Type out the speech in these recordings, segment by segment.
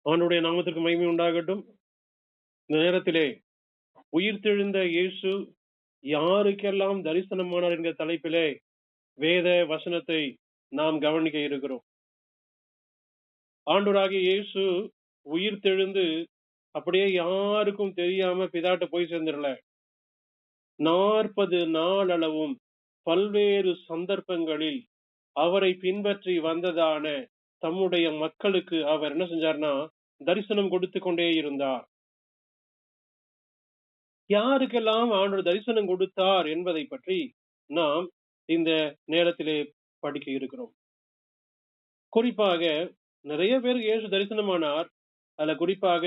ஆண்டவருடைய நாமத்திற்கு மகிமை உண்டாகட்டும். இந்த நேரத்திலே உயிர்த்தெழுந்த இயேசு யாருக்கெல்லாம் தரிசனமானார் என்கிற தலைப்பிலே வேத வசனத்தை நாம் கவனிக்க இருக்கிறோம். ஆண்டவராகிய இயேசு உயிர்த்தெழுந்து அப்படியே யாருக்கும் தெரியாம பிதாட்ட போய் சேர்ந்துடல. 40 நாள் அளவும் பல்வேறு சந்தர்ப்பங்களில் அவரை பின்பற்றி வந்ததான தம்முடைய மக்களுக்கு அவர் என்ன செஞ்சார்னா தரிசனம் கொடுத்து கொண்டே இருந்தார். யாருக்கெல்லாம் ஆண்டவர் தரிசனம் கொடுத்தார் என்பதை பற்றி நாம் இந்த நேரத்திலே படிக்க இருக்கிறோம். குறிப்பாக நிறைய பேருக்கு இயேசு தரிசனமானார். அதுல குறிப்பாக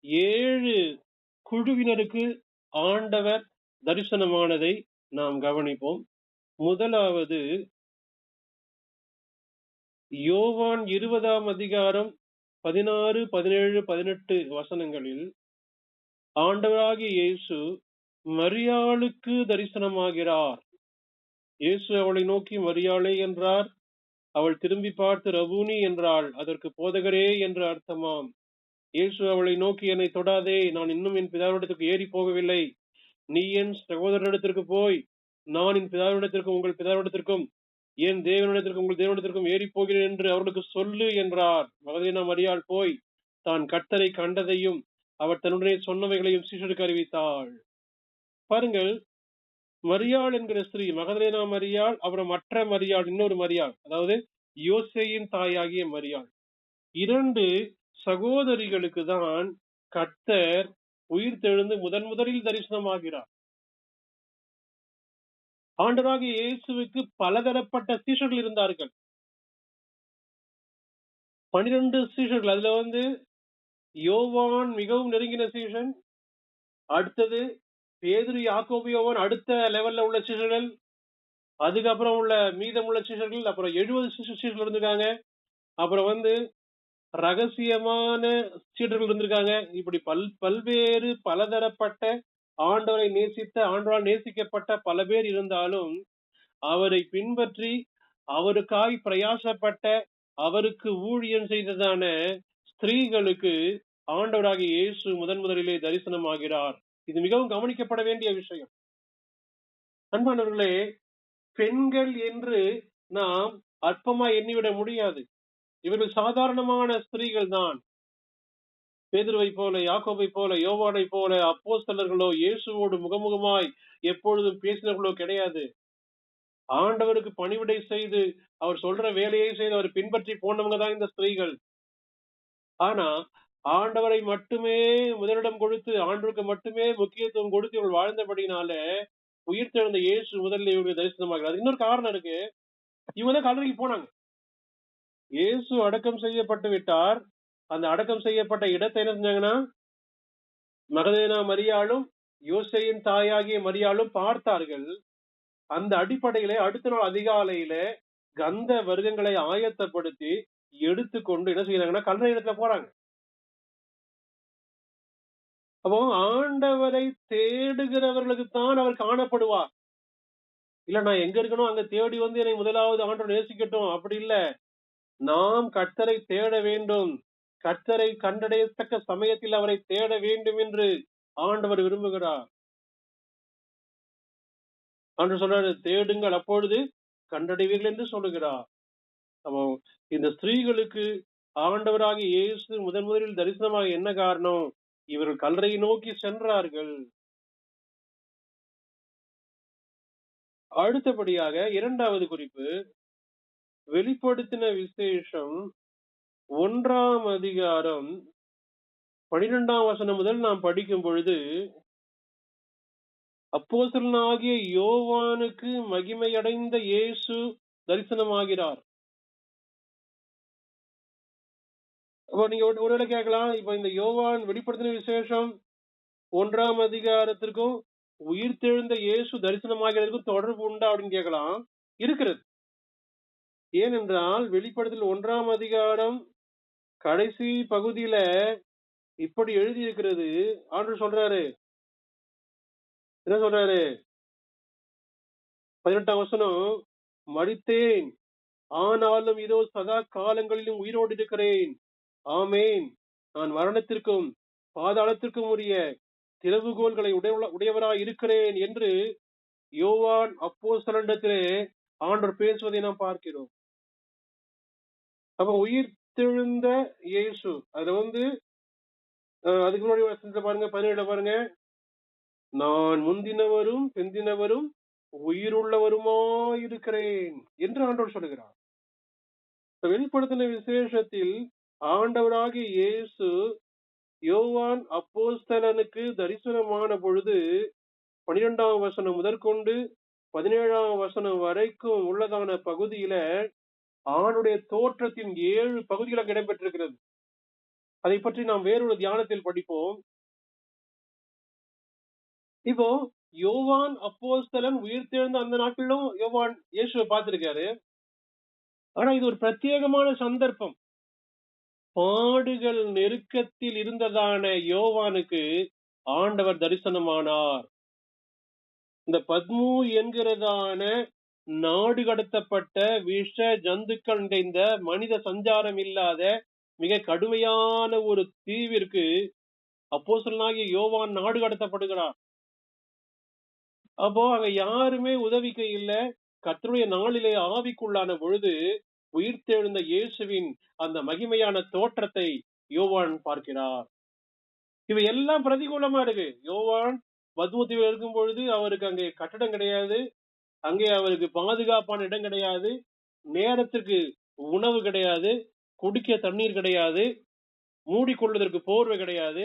7 குழுவினருக்கு ஆண்டவர் தரிசனமானதை நாம் கவனிப்போம். முதலாவது யோவான் 20ஆம் அதிகாரம் 16, 17, 18 வசனங்களில் ஆண்டவராகிய இயேசு மரியாளுக்கு தரிசனமாகிறார். இயேசு அவளை நோக்கி மரியாளே என்றார். அவள் திரும்பி பார்த்து ரபூனி என்றாள். அதற்கு போதகரே என்று அர்த்தமாம். இயேசு அவளை நோக்கி என்னை தொடாதே, நான் இன்னும் என் பிதாவிடத்திற்கு ஏறி போகவில்லை. நீ என் சகோதரனிடத்திற்கு போய் நான் என் பிதாவிடத்திற்கும் உங்கள் பிதாவிடத்திற்கும் என் தேவனிடத்திற்கும் உங்கள் தேவனிடத்திற்கும் ஏறி போகிறேன் என்று அவர்களுக்கு சொல்லு என்றார். மகதலேனா மரியாள் போய் தான் கர்த்தரை கண்டதையும் அவர் தன்னுடைய சொன்னவைகளையும் சீஷருக்கு அறிவித்தாள். பாருங்கள், மரியாள் என்கிற ஸ்திரீ மகதலேனா மரியாள், அப்புறம் மற்ற மரியாள், இன்னொரு மரியாள், அதாவது யோசேயின் தாயாகிய மரியாள். 2 சகோதரிகளுக்கு தான் கர்த்தர் உயிர்த்தெழுந்து முதலில் தரிசனமாகிறார். ஆண்டவராகிய இயேசுவுக்கு பலதரப்பட்ட சீஷர்கள் இருந்தார்கள். 12 சீஷர்கள். அதுல யோவான் மிகவும் நெருங்கின சீஷன். அடுத்தது பேதுரு, யாக்கோபு, யோவான் அடுத்த லெவல்ல உள்ள சீஷர்கள். அதுக்கப்புறம் உள்ள மீதமுள்ள சீஷர்கள். அப்புறம் 70 சீஷர்கள் இருந்திருக்காங்க. அப்புறம் ரகசியமான சீடர்கள் இருந்திருக்காங்க. இப்படி பல்வேறு பலதரப்பட்ட ஆண்டவரை நேசித்த, ஆண்டவரால் நேசிக்கப்பட்ட பல பேர் இருந்தாலும் அவரை பின்பற்றி அவருக்காய் பிரயாசப்பட்ட, அவருக்கு ஊழியம் செய்ததான ஸ்திரீகளுக்கு ஆண்டவராகிய இயேசு முதலிலே தரிசனமாகிறார். இது மிகவும் கவனிக்கப்பட வேண்டிய விஷயம். அன்பானவர்களே, பெண்கள் என்று நாம் அற்பமா எண்ணிவிட முடியாது. இவர்கள் சாதாரணமான ஸ்திரீகள் தான். பேதுருவை போல, யாக்கோபை போல, யோவானை போல அப்போஸ்தலர்களோ இயேசுவோடு முகமுகமாய் எப்பொழுதும் பேசினவர்களோ கிடையாது. ஆண்டவருக்கு பணிவிடை செய்து அவர் சொல்ற வேலையை செய்து அவர் பின்பற்றி போனவங்க தான் இந்த ஸ்திரீகள். ஆனா ஆண்டவரை மட்டுமே முதலிடம் கொடுத்து, ஆண்டவருக்கு மட்டுமே முக்கியத்துவம் கொடுத்து இவர்கள் வாழ்ந்தபடினால உயிர்த்தெழுந்த இயேசு முதல்ல இவங்க தரிசனமாகிறார். இன்னொரு காரணம் இருக்கு. இவங்க தான் கல்லறைக்கு போனாங்க. இயேசு அடக்கம் செய்யப்பட்டு விட்டார். அந்த அடக்கம் செய்யப்பட்ட இடத்தை என்ன செஞ்சாங்கன்னா மகதலேனா மரியாளும் யோசேயின் தாயாகிய மரியாளும் பார்த்தார்கள். அந்த அடிப்படையிலே அடுத்த நாள் அதிகாலையில கந்த வர்க்கங்களை ஆயத்தப்படுத்தி எடுத்துக்கொண்டு என்ன செய்யறாங்கன்னா கல்லறை இடத்துல போறாங்க. அப்போ ஆண்டவரை தேடுகிறவர்களுக்கு தான் அவர் காணப்படுவார். இல்ல நான் எங்க இருக்கணும் அங்க தேடி என்னை முதலாவது ஆண்டவர் நேசிக்கட்டும் அப்படி இல்ல. நாம் கர்த்தரை தேட வேண்டும். கர்த்தரை கண்டடையத்தக்க சமயத்தில் அவரை தேட வேண்டும் என்று ஆண்டவர் விரும்புகிறார். ஆண்டவர் சொல்றாரு, தேடுங்கள் அப்பொழுது கண்டடைவீர்கள் என்று சொல்லுகிறார். அப்போ இந்த ஸ்திரீகளுக்கு ஆண்டவராகிய இயேசு முதலில் தரிசனமாக என்ன காரணம்? இவர்கள் கல்லறையை நோக்கி சென்றார்கள். அடுத்தபடியாக 2வது குறிப்பு, வெளிப்படுத்தின விசேஷம் 1ஆம் அதிகாரம் 12ஆம் வசனம் முதல் நாம் படிக்கும் பொழுது அப்போஸ்தலனாகிய யோவானுக்கு மகிமையடைந்த இயேசு தரிசனமாகிறார். அப்ப நீங்க ஒருவேளை கேட்கலாம், இப்ப இந்த யோவான் வெளிப்படுத்தின விசேஷம் 1ஆம் அதிகாரத்திற்கும் உயிர்த்தெழுந்த இயேசு தரிசனமாகிறதுக்கும் தொடர்பு உண்டா அப்படின்னு கேட்கலாம். இருக்கிறது. ஏனென்றால் வெளிப்படுத்தல் 1ஆம் அதிகாரம் கடைசி பகுதியில இப்படி எழுதி இருக்கிறது. ஆண்டவர் சொல்றாரு, என்ன சொல்றாரு? 18ஆம் வசனம், மரித்தேன் ஆனாலும் இதோ சதா காலங்களிலும் உயிரோடு இருக்கிறேன். ஆமேன். நான் மரணத்திற்கும் பாதாளத்திற்கும் உரிய திறவுகோல்களை உடையவராய் இருக்கிறேன் என்று யோவான் அப்போஸ்தலனிடத்திலே ஆண்டவர் பேசுவதை நாம் பார்க்கிறோம். அப்ப உயிர்த்தெழுந்த இயேசு அதுல அதுக்கு முன்னாடி வசனத்தை பாருங்க, 17 பாருங்க. நான் முந்தினவரும் பிந்தினவரும் உயிருள்ளவருமாயிருக்கிறேன் என்று ஆண்டவர் சொல்லுகிறார். வெளிப்படுத்தின விசேஷத்தில் ஆண்டவராகிய இயேசு யோவான் அப்போஸ்தலனுக்கு தரிசனமான பொழுது 12ஆம் வசனம் முதற்கொண்டு 17ஆம் வசனம் வரைக்கும் உள்ளதான பகுதியில ஆணுடைய தோற்றத்தின் 7 பகுதிகளாக இடம்பெற்றிருக்கிறது. அதை பற்றி நாம் வேறொரு தியானத்தில் படிப்போம். இப்போ யோவான் அப்போஸ்தலன் உயிர்த்தெழுந்த அந்த நாட்களிலும் யோவான் இயேசுவை பார்த்திருக்காரு. ஆனா இது ஒரு பிரத்யேகமான சந்தர்ப்பம். பாடுகள் நெருக்கத்தில் இருந்ததான யோவானுக்கு ஆண்டவர் தரிசனமானார். இந்த பத்மு என்கிறதான நாடு கடத்தப்பட்ட விஷ ஜந்துக்கள் நிறைந்த மனித சஞ்சாரம் இல்லாத மிக கடுமையான ஒரு தீவிற்கு அப்போஸ்தலனாகிய யோவான் நாடு கடத்தப்படுகிறார். அப்போ அங்க யாருமே உதவிக்கு இல்ல. கர்த்தருடைய நாளிலே ஆவிக்குள்ளான பொழுது உயிர்த்தெழுந்த இயேசுவின் அந்த மகிமையான தோற்றத்தை யோவான் பார்க்கிறார். இவை எல்லாம் பிரதிகூலமா இருக்கு. யோவான் பத்மத்தில் இருக்கும் பொழுது அவருக்கு அங்கே கட்டடம் கிடையாது, அங்கே அவருக்கு பாதுகாப்பான இடம் கிடையாது, நேரத்துக்கு உணவு கிடையாது, குடிக்க தண்ணீர் கிடையாது, மூடிக்கொள்வதற்கு போர்வை கிடையாது,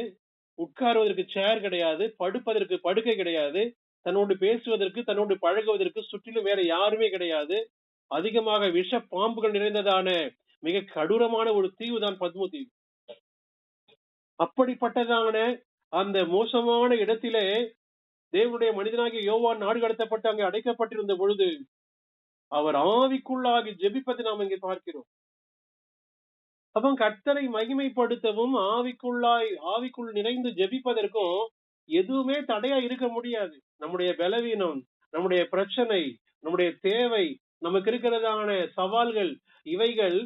உட்காருவதற்கு சேர் கிடையாது, படுப்பதற்கு படுக்கை கிடையாது, தன்னோடு பேசுவதற்கு தன்னோடு பழகுவதற்கு சுற்றிலும் வேற யாருமே கிடையாது. அதிகமாக விஷ பாம்புகள் நிறைந்ததான மிக கடூரமான ஒரு தீவு தான் பத்மு தீவு. அப்படிப்பட்டதான அந்த மோசமான இடத்திலே தேவனுடைய மனிதனாகிய யோவான் நாடு கடத்தப்பட்டு அங்கே அடைக்கப்பட்டிருந்த பொழுது அவர் ஆவிக்குள்ளாகி ஜெபிப்பதை நாம் இங்கே பார்க்கிறோம். அப்ப கர்த்தரை மகிமைப்படுத்தவும் ஆவிக்குள் நிறைந்து ஜெபிப்பதற்கும் எதுவுமே தடையா இருக்க முடியாது. நம்முடைய பலவீனம், நம்முடைய பிரச்சனை, நம்முடைய தேவை, நமக்கு இருக்கிறதான சவால்கள், இவைகள்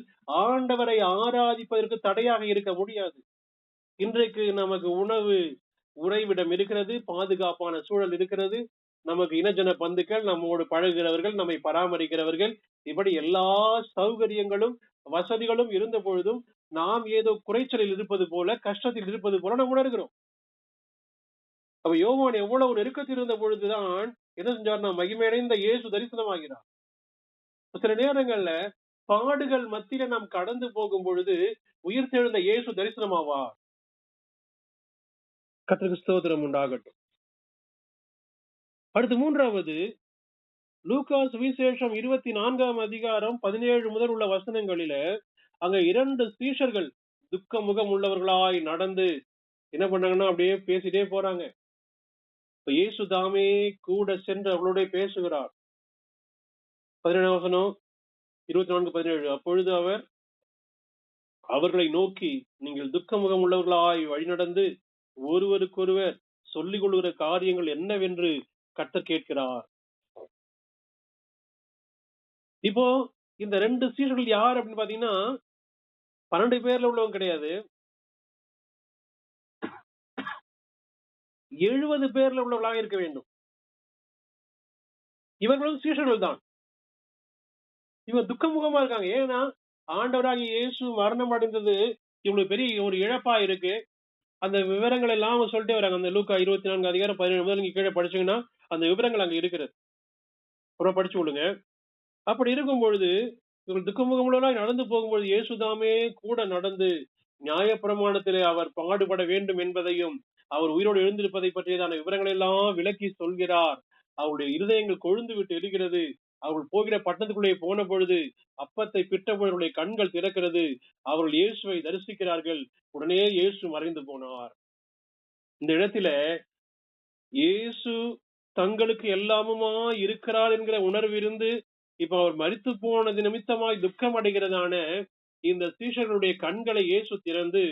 ஆண்டவரை ஆராதிப்பதற்கு தடையாக இருக்க முடியாது. இன்றைக்கு நமக்கு உணவு உறைவிடம் இருக்கிறது, பாதுகாப்பான சூழல் இருக்கிறது, நமக்கு இனஜன பந்துக்கள், நம்மோடு பழகுகிறவர்கள், நம்மை பராமரிக்கிறவர்கள், இப்படி எல்லா சௌகரியங்களும் வசதிகளும் இருந்த பொழுதும் நாம் ஏதோ குறைச்சலில் இருப்பது போல, கஷ்டத்தில் இருப்பது போல நாம் உணர்கிறோம். அப்ப யோவான் எவ்வளவு நெருக்கத்தில் இருந்த பொழுதுதான் என்ன செஞ்சார்? நாம் மகிமையடைந்த இயேசு தரிசனமாகிறார். சில நேரங்கள்ல பாடுகள் மத்தியில நாம் கடந்து போகும் பொழுது உயிர்த்தெழுந்த இயேசு தரிசனமாவார். கர்த்தருக்கு ஸ்தோத்திரம் உண்டாகட்டும். அடுத்து மூன்றாவது, லூக்கா சுவிசேஷம் 24ஆம் அதிகாரம் 17 முதல் உள்ள வசனங்களில அங்க 2 சீஷர்கள் துக்க முகம் உள்ளவர்களாய் நடந்து என்ன பண்ணாங்கன்னா அப்படியே பேசிட்டே போறாங்க. இயேசு தாமே கூட சென்று அவர்களோட பேசுகிறார். 17 வசனம் 24:17. அப்பொழுது அவர் அவர்களை நோக்கி, நீங்கள் துக்க முகம் உள்ளவர்களாய் வழிநடந்து ஒருவருக்கொருவர் சொல்லிக் கொள்கிற காரியங்கள் என்னவென்று கர்த்தர் கேட்கிறார். இப்போ இந்த 2 சீஷர்கள் யார் அப்படின்னு பாத்தீங்கன்னா 12 பேர்ல உள்ளவங்க கிடையாது, 70 பேர்ல உள்ளவர்களாக இருக்க வேண்டும். இவர்களும் சீஷர்கள் தான். இவங்க துக்கமுகமா இருக்காங்க. ஏன்னா ஆண்டவராகிய இயேசு மரணம் அடைந்தது இவங்களுக்கு பெரிய ஒரு இழப்பா இருக்கு. அந்த விவரங்கள் எல்லாம் சொல்லிட்டே வராங்க. அந்த லூக்கா 24 அதிகாரம் 17 முதல் நீங்க கீழே படிச்சீங்கன்னா அந்த விவரங்கள் அங்க இருக்கிறது. அப்புறம் படிச்சு விடுங்க. அப்படி இருக்கும் பொழுது இவர்கள் துக்கமுகமுள்ளவர்களாய் நடந்து போகும்போது இயேசுதாமே கூட நடந்து நியாயப்பிரமாணத்திலே அவர் பாடுபட வேண்டும் என்பதையும் அவர் உயிரோடு எழுந்திருப்பதை பற்றியதான விவரங்கள் எல்லாம் விளக்கி சொல்கிறார். அவருடைய இருதயங்கள் கொழுந்து விட்டு எரிகிறது. அவர்கள் போகிற பட்டணத்துக்குள்ளே போன பொழுது அப்பத்தை பிட்ட பொழுதுடைய கண்கள் திறக்கிறது. அவர்கள் இயேசுவை தரிசிக்கிறார்கள். உடனே இயேசு மறைந்து போனார். இந்த இடத்துல இயேசு தங்களுக்கு எல்லாமுமா இருக்கிறார் என்கிற உணர்வு இருந்து இப்ப அவர் மரித்து போனது நிமித்தமாய் துக்கம் அடைகிறதான இந்த சீஷர்களுடைய கண்களை இயேசு திறந்து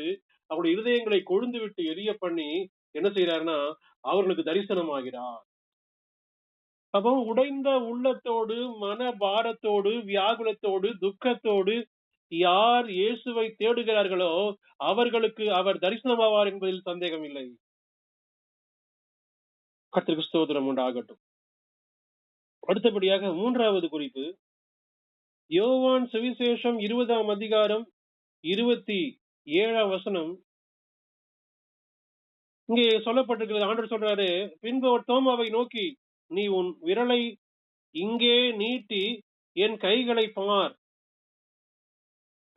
அவருடைய இருதயங்களை கொழுந்து விட்டு எரிய பண்ணி என்ன செய்யறாருன்னா அவர்களுக்கு தரிசனமாகிறார். அப்போ உடைந்த உள்ளத்தோடு, மன பாரத்தோடு, வியாகுலத்தோடு, துக்கத்தோடு யார் இயேசுவை தேடுகிறார்களோ அவர்களுக்கு அவர் தரிசனமாவார் என்பதில் சந்தேகம் இல்லை. கர்த்தருக்கு ஸ்தோத்திரம் உண்டாகட்டும். அடுத்தபடியாக 3வது குறிப்பு, யோவான் சுவிசேஷம் 20ஆம் அதிகாரம் 27ஆம் வசனம். இங்கே சொல்லப்பட்டிருக்கிறது, ஆண்டவர் சொல்றாரு, பின்பு அவர் தோமாவை நோக்கி, நீ உன் விரலை இங்கே நீட்டி என் கைகளை பார்,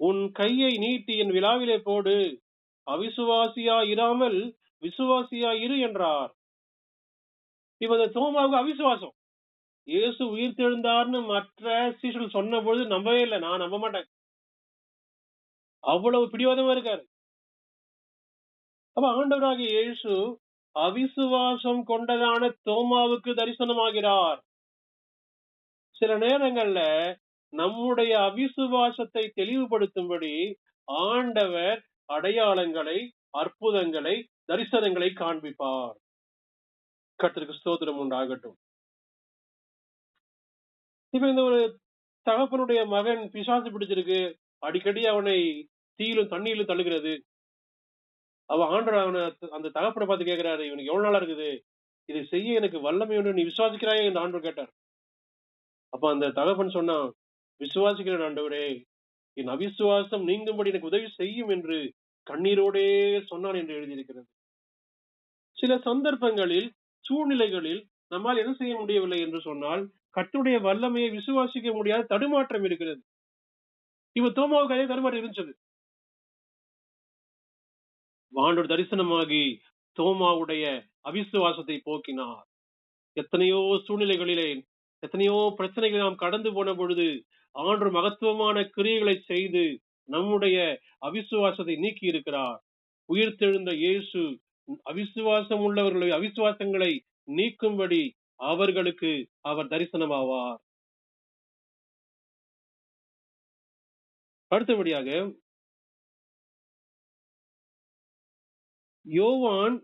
உன் கையை நீட்டி என் விலாவிலே போடு, அவிசுவாசியா இராமல் விசுவாசியா இரு என்றார். இப்ப இந்த தோமாவுக்கு அவிசுவாசம். இயேசு உயிர் தெழுந்தார்னு மற்ற சீஷர்கள் சொன்ன பொழுது நம்பவே இல்லை. நான் நம்ப மாட்டேன். அவ்வளவு பிடிவாதமா இருக்காரு. அப்ப ஆண்டவராகிய இயேசு அவிசுவாசம் கொண்டதான தோமாவுக்கு தரிசனமாகிறார். சில நேரங்கள்ல நம்முடைய அவிசுவாசத்தை தெளிவுபடுத்தும்படி ஆண்டவர் அடையாளங்களை, அற்புதங்களை, தரிசனங்களை காண்பிப்பார். கர்த்தருக்கு ஸ்தோத்திரம் உண்டாகட்டும். இப்ப இந்த ஒரு தகப்பனுடைய மகன் பிசாசு பிடிச்சிருக்கு, அடிக்கடி அவனை தீயிலும் தண்ணியிலும் தள்ளுகிறது. ஆண்டவர் அவனை, அந்த தகப்பனை பார்த்து கேட்கிறாரு, இவனுக்கு எவ்வளவு நாளா இருக்குது, இதை செய்ய எனக்கு வல்லமை உண்டு, நீ விசுவாசிக்கிறாயே என்று ஆண்டவர் கேட்டார். அப்ப அந்த தகப்பன் சொன்னான், விசுவாசிக்கிறேன் ஆண்டவரே, என் அவிசுவாசம் நீங்கும்படி எனக்கு உதவி செய்யும் என்று கண்ணீரோடே சொன்னான் என்று எழுதியிருக்கிறது. சில சந்தர்ப்பங்களில், சூழ்நிலைகளில் நம்மால் என்ன செய்ய முடியவில்லை என்று சொன்னால், கர்த்தருடைய வல்லமையை விசுவாசிக்க முடியாத தடுமாற்றம் இருக்கிறது. இப்ப தோமாவுக்கு அதே தடுமாற்றம் இருந்துச்சு. ஆண்டவர் தரிசனமாகி தோமாவுடைய அவிசுவாசத்தை போக்கினார். எத்தனையோ சூழ்நிலைகளிலே, எத்தனையோ பிரச்சனைகளை நாம் கடந்து போன பொழுது ஆண்டவர் மகத்துவமான கிரியைகளை செய்து நம்முடைய அவிசுவாசத்தை நீக்கி இருக்கிறார். உயிர்த்தெழுந்த இயேசு அவிசுவாசம் உள்ளவர்களுடைய அவிசுவாசங்களை நீக்கும்படி அவர்களுக்கு அவர் தரிசனமாவார். அடுத்தபடியாக யோவான்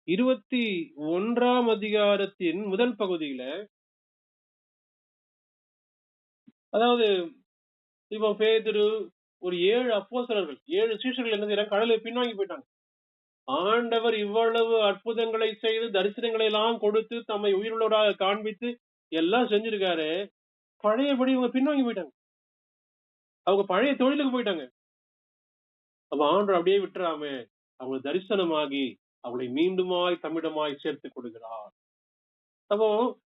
21ஆம் அதிகாரத்தின் முதல் பகுதியில, அதாவது இப்ப பேதுரு, ஒரு 7 அப்போஸ்தலர்கள், 7 சீஷர்கள் என்ன செய்யறாங்க, கடலை பின்வாங்கி போயிட்டாங்க. ஆண்டவர் இவ்வளவு அற்புதங்களை செய்து தரிசனங்களை எல்லாம் கொடுத்து தம்மை உயிருள்ளவராக காண்பித்து எல்லாம் செஞ்சிருக்காரு. பழையபடி இவங்க பின்வாங்கி போயிட்டாங்க. அவங்க பழைய தொழிலுக்கு போயிட்டாங்க. அப்ப ஆண்டவர் அப்படியே விட்டுறாம அவங்க தரிசனமாகி அவளை மீண்டுமாய் தம்மிடமாய் சேர்த்துக் கொடுக்கிறார். அப்போ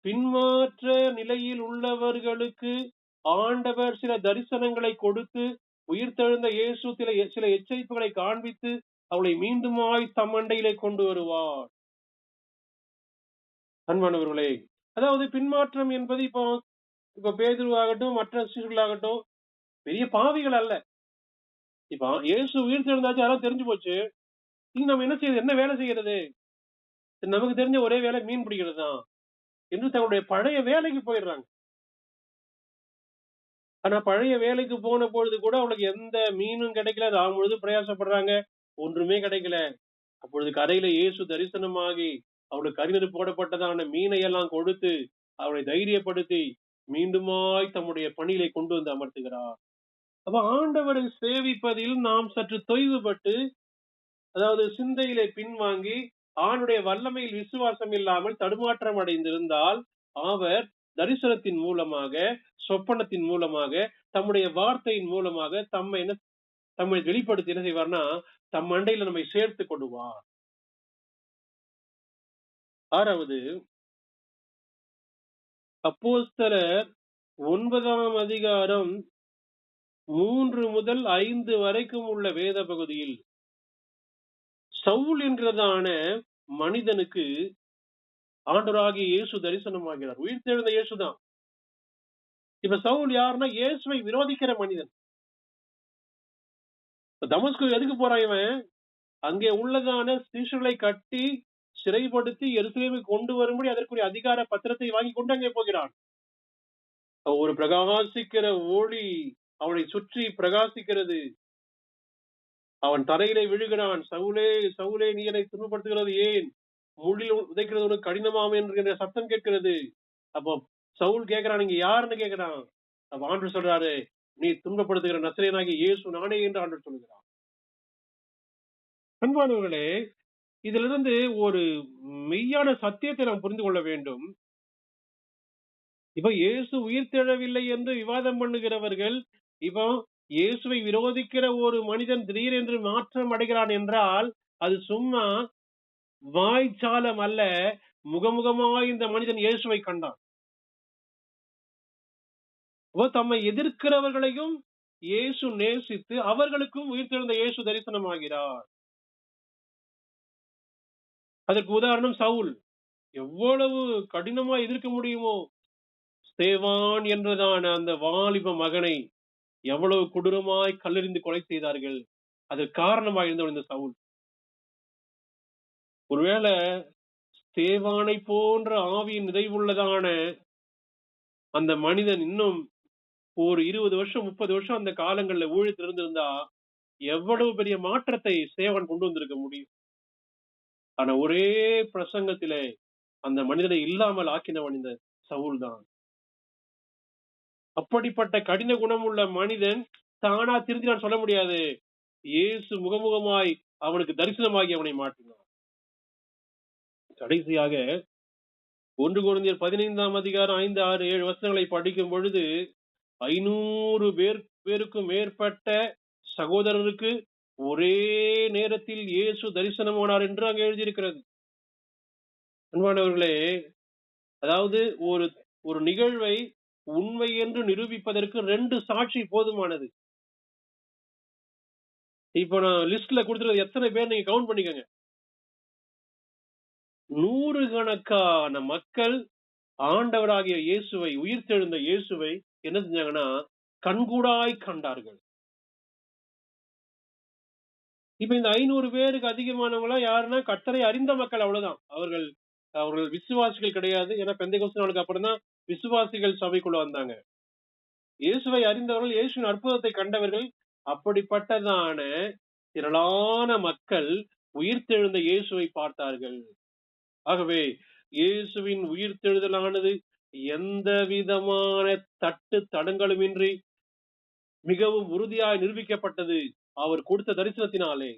பின்மாற்ற நிலையில் உள்ளவர்களுக்கு ஆண்டவர் சில தரிசனங்களை கொடுத்து, உயிர்த்தெழுந்த இயேசு சில எச்சரிப்புகளை காண்பித்து அவளை மீண்டுமாய் தம் அண்டையிலே கொண்டு வருவார். அன்பானவர்களே, அதாவது பின்மாற்றம் என்பது இப்ப பேதுருவாகட்டும், மற்ற சீஷர்களாகட்டும், பெரிய பாவிகள் அல்ல. இப்ப இயேசு உயிர்த்தெழுந்தாச்சு, அதெல்லாம் தெரிஞ்சு போச்சு. இனி நம்ம என்ன செய்யறது, என்ன வேலை செய்யறது? நமக்கு தெரிஞ்ச ஒரே வேலை மீன் பிடிக்கிறது தான் என்று தன்னுடைய பழைய வேலைக்கு போயிடுறாங்க. ஆனா பழைய வேலைக்கு போன பொழுது கூட அவளுக்கு எந்த மீனும் கிடைக்கல. அது ஆகும் பொழுது பிரயாசப்படுறாங்க, ஒன்றுமே கிடைக்கல. அப்பொழுது கரையில இயேசு தரிசனமாகி அவளுக்கு கரிநெருப்பு போடப்பட்டதான மீனை எல்லாம் கொடுத்து அவளை தைரியப்படுத்தி மீண்டுமாய் தம்முடைய பணியிலே கொண்டு வந்து அமர்த்துகிறார். அப்ப ஆண்டவரை சேவிப்பதில் நாம் சற்று தொய்வுபட்டு, அதாவது சிந்தையிலே பின்வாங்கி ஆணுடைய வல்லமையில் விசுவாசம் இல்லாமல் தடுமாற்றம் அடைந்திருந்தால், அவர் தரிசனத்தின் மூலமாக, சொப்பனத்தின் மூலமாக, தம்முடைய வார்த்தையின் மூலமாக தம்மை வெளிப்படுத்தி என்ன செய்வார்னா, தம் அண்டையில நம்மை சேர்த்து கொள்வார். 6வது, அப்போஸ்தலர் 9ஆம் அதிகாரம் 3 முதல் 5 வரைக்கும் உள்ள வேத பகுதியில் சவுல் என்கிறதான மனிதனுக்கு ஆண்டவராகிய இயேசு தரிசனமாகிறார். உயிர்த்தெழுந்த இயேசுதான். இப்ப சவுல் யாருன்னா, இயேசுவை விரோதிக்கிற மனிதன். தமஸ்கு எதுக்கு போறான் இவன்? அங்கே உள்ளதான சீஷர்களை கட்டி சிறைப்படுத்தி எருசலேமுக்கு கொண்டு வரும்படி அதற்குரிய அதிகார பத்திரத்தை வாங்கி கொண்டு அங்கே போகிறான். ஒரு பிரகாசிக்கிற ஒளி அவனை சுற்றி பிரகாசிக்கிறது. அவன் தரையிலே விழுகிறான். சவுலே சவுலே, நீ என்னை துன்பப்படுத்துகிறது ஏன்? முள்ளில் உதைக்கிறது உனக்கு கடினமாம் என்கிற சத்தம் கேட்கிறது. அப்போ சவுல் கேட்கிறான், நீங்க யாருன்னு கேட்கிறான். அப்ப ஆண்டவர் சொல்றாரு, நீ துன்பப்படுத்துகிற நசரேயனாகிய இயேசு நானே என்று ஆண்டவர் சொல்கிறார். அன்பானவர்களே, இதிலிருந்து ஒரு மெய்யான சத்தியத்தை நாம் புரிந்து கொள்ள வேண்டும். இப்ப இயேசு உயிர்த்தெழவில்லை என்று விவாதம் பண்ணுகிறவர்கள், இப்போ இயேசுவை விரோதிக்கிற ஒரு மனிதன் திடீரென்று மாற்றம் அடைகிறான் என்றால், அது சும்மா வாய்ச்சாலம் அல்ல, முகமுகமாய் இந்த மனிதன் இயேசுவை கண்டான். தம்மை எதிர்க்கிறவர்களையும் இயேசு நேசித்து அவர்களுக்கும் உயிர்த்தெழுந்த இயேசு தரிசனமாகிறார். அதற்கு உதாரணம் சவுல். எவ்வளவு கடினமா எதிர்க்க முடியுமோ, ஸ்தேவான் என்றதான அந்த வாலிப மகனை எவ்வளவு கொடூரமாய் கல்லெறிந்து கொலை செய்தார்கள். அதற்கு காரணமாக இருந்தவர் இந்த சவுல். ஒருவேளை ஸ்தேவானை போன்ற ஆவியின் நிறைவுள்ளதான அந்த மனிதன் இன்னும் ஒரு 20 வருஷம் 30 வருஷம் அந்த காலங்கள்ல ஊழியத்தில் இருந்திருந்தா எவ்வளவு பெரிய மாற்றத்தை ஸ்தேவான் கொண்டு வந்திருக்க முடியும். ஆனா ஒரே பிரசங்கத்திலே அந்த மனிதனை இல்லாமல் ஆக்கினவன் இந்த சவுல் தான். அப்படிப்பட்ட கடின குணம் உள்ள மனிதன் தானா திருந்தினான் சொல்ல முடியாது. இயேசு முகமுகமாய் அவனுக்கு தரிசனமாகி அவனை மாற்றினார். கடைசியாக 1 கொரிந்தியர் 15 அதிகாரம் 5, 6, 7 வசனங்களை படிக்கும் பொழுது 500 பேருக்கும் மேற்பட்ட சகோதரருக்கு ஒரே நேரத்தில் இயேசு தரிசனமானார் என்று அங்கே எழுதியிருக்கிறது. அன்பானவர்களே, அதாவது ஒரு நிகழ்வை உண்மை என்று நிரூபிப்பதற்கு 2 சாட்சி போதுமானது. இப்ப நான் லிஸ்ட்ல கொடுத்துருக்க எத்தனை பேர் நீங்க கவுண்ட் பண்ணிக்கங்க. 100 கணக்கான மக்கள் ஆண்டவராகிய இயேசுவை, உயிர்த்தெழுந்த இயேசுவை என்ன செஞ்சாங்கன்னா கண்கூடாய் கண்டார்கள். இப்ப இந்த 500 பேருக்கு அதிகமானவங்களா யாருன்னா கர்த்தரை அறிந்த மக்கள், அவ்வளவுதான். அவர்கள் விசுவாசிகள் கிடையாது. ஏன்னா பெந்தெகோஸ்து நாளுக்கு அப்புறம் தான் விசுவாசிகள் சபைக்குள்ள வந்தாங்க. இயேசுவை அறிந்தவர்கள், இயேசுவின் அற்புதத்தை கண்டவர்கள், அப்படிப்பட்டதான திரளான மக்கள் உயிர்த்தெழுந்த இயேசுவை பார்த்தார்கள். ஆகவே இயேசுவின் உயிர்த்தெழுதலானது எந்த விதமான தட்டு தடங்களுமின்றி மிகவும் உறுதியாய் நிரூபிக்கப்பட்டது அவர் கொடுத்த தரிசனத்தினாலே.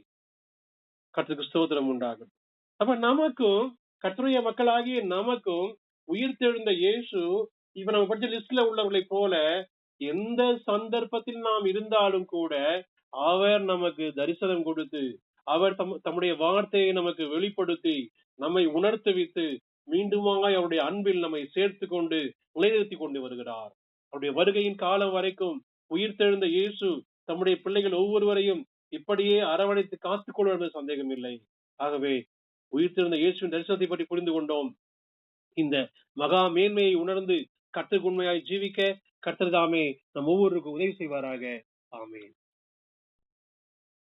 கர்த்தருக்கு ஸ்தோத்திரம் உண்டாகும். அப்ப நமக்கும், கர்த்தருடைய மக்களாகிய நமக்கும் உயிர்த்தெழுந்த இயேசு இப்ப நம்ம படிச்ச லிஸ்ட்ல உள்ளவர்களை போல எந்த சந்தர்ப்பத்தில் நாம் இருந்தாலும் கூட அவர் நமக்கு தரிசனம் கொடுத்து, அவர் தம்முடைய வார்த்தையை நமக்கு வெளிப்படுத்தி, நம்மை உணர்த்துவித்து, மீண்டுமாய் அவருடைய அன்பில் நம்மை சேர்த்து கொண்டு நிலைநிறுத்தி கொண்டு வருகிறார். அவருடைய வருகையின் காலம் வரைக்கும் உயிர்த்தெழுந்த இயேசு தம்முடைய பிள்ளைகள் ஒவ்வொருவரையும் இப்படியே அரவணைத்து காத்துக் கொள்வது சந்தேகம் இல்லை. ஆகவே உயிர்த்தெழுந்த இயேசுவின் தரிசனத்தை பற்றி புரிந்து கொண்டோம். இந்த மகா மேன்மையை உணர்ந்து கர்த்தருக்கு உண்மையாய் ஜீவிக்க கர்த்தர் தாமே நம் ஒவ்வொருவருக்கும் உதவி செய்வாராக. ஆமென்.